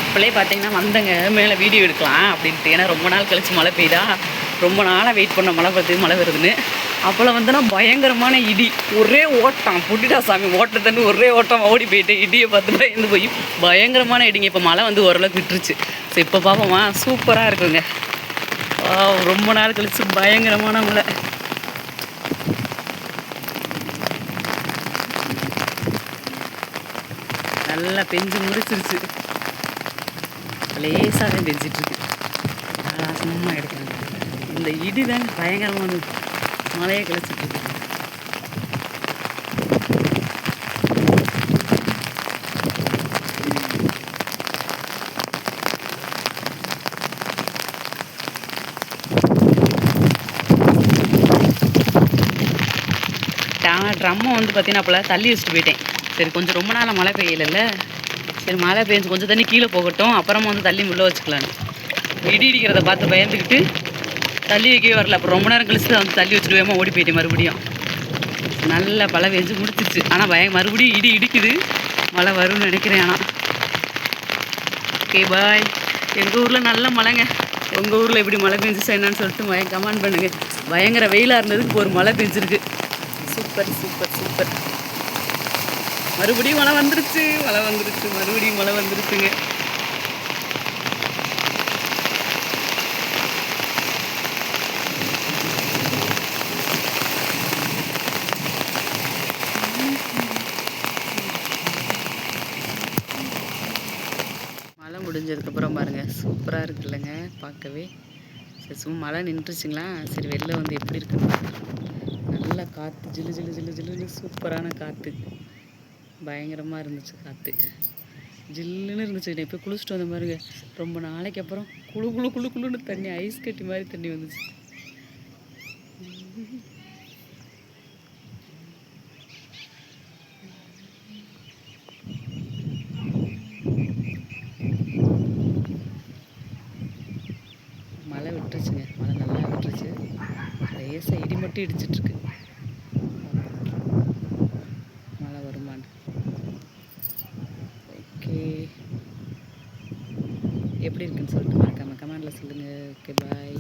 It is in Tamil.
இப்போலே பார்த்தீங்கன்னா வந்தங்க மேலே வீடியோ எடுக்கலாம் அப்படின்ட்டு. ஏன்னா ரொம்ப நாள் கழிச்சு மழை பெய்தா, ரொம்ப நாளாக வெயிட் பண்ண மழை பார்த்து மழை வருதுன்னு. அப்போல்லாம் வந்துன்னா பயங்கரமான இடி, ஒரே ஓட்டம் புட்டிடா சாமி ஓட்டத்தன்னு ஒரே ஓட்டம் ஓடி போயிட்டு இடியை பார்த்து பயந்து போய் பயங்கரமான இடிங்க. இப்போ மழை வந்து ஓரளவுக்கு விட்டுருச்சு. ஸோ இப்போ பார்ப்போமா, சூப்பராக இருக்குங்க. ரொம்ப நாள் கழிச்சு பயங்கரமான மழை. நல்லா பெஞ்சு முடிச்சிருச்சு, லேசாக பெஞ்சிட்ருக்கு. சும்மா எடுக்கிறாங்க. இந்த இடி தாங்க பயங்கரமான மழையை கிளச்சிட்ருக்கு. ட்ரம்மை வந்து பார்த்தீங்கன்னா அப்போல்லாம் தள்ளி வச்சுட்டு போயிட்டேன். சரி கொஞ்சம் ரொம்ப நாள் மழை பெய்யலைல்ல, சரி மழை பெஞ்சு கொஞ்சம் தண்ணி கீழே போகட்டும், அப்புறமா வந்து தள்ளி உள்ளே வச்சுக்கலான்னு. இடி இடிக்கிறத பார்த்து பயந்துக்கிட்டு தள்ளி வைக்கவே வரல. அப்புறம் ரொம்ப நேரம் கழிச்சு தான் வந்து தள்ளி வச்சுட்டு வேமா ஓடி போயிட்டேன். மறுபடியும் நல்ல மழை பெஞ்சு முடிச்சிச்சு. ஆனால் மறுபடியும் இடி இடிக்குது, மழை வரும்னு நினைக்கிறேன். ஆனால் ஓகே பாய். எங்கள் ஊரில் நல்ல மழைங்க. உங்கள் ஊரில் எப்படி மழை பெஞ்சிச்சா என்னன்னு சொல்லிட்டு கமெண்ட் பண்ணுங்கள். பயங்கர வெயிலாக இருந்ததுக்கு இப்போ ஒரு மழை பெஞ்சிருக்கு. Super super super. மறுபடியும் மழை வந்துருச்சு, மறுபடியும் மழை வந்துருச்சுங்க. மழை முடிஞ்சதுக்கப்புறம் பாருங்கள் சூப்பராக இருக்குது இல்லைங்க பார்க்கவே. சரி சும்மா மழை நின்றுச்சுங்களா, சரி வெளில வந்து எப்படி இருக்குன்னு பார்க்கலாம். நல்லா காற்று, ஜில்லு ஜில்லு ஜில்லு ஜில்லுன்னு சூப்பரான காற்று, பயங்கரமாக இருந்துச்சு காற்று, ஜில்லுன்னு இருந்துச்சு. நான் இப்போ குளிச்சுட்டு வந்த பாருங்க, ரொம்ப நாளைக்கு அப்புறம் குழு குழு குழு குழுன்னு தண்ணி, ஐஸ் கட்டி மாதிரி தண்ணி வந்துச்சு. மழை விட்டுருச்சுங்க, மழை நல்லா விட்டுருச்சு. லேசாக இடி மட்டும் இடிச்சிட்ருக்கு. மழை வருமானு ஓகே. எப்படி இருக்குன்னு சொல்லிட்டு மறக்காம கமெண்டில் சொல்லுங்கள். Okay bye.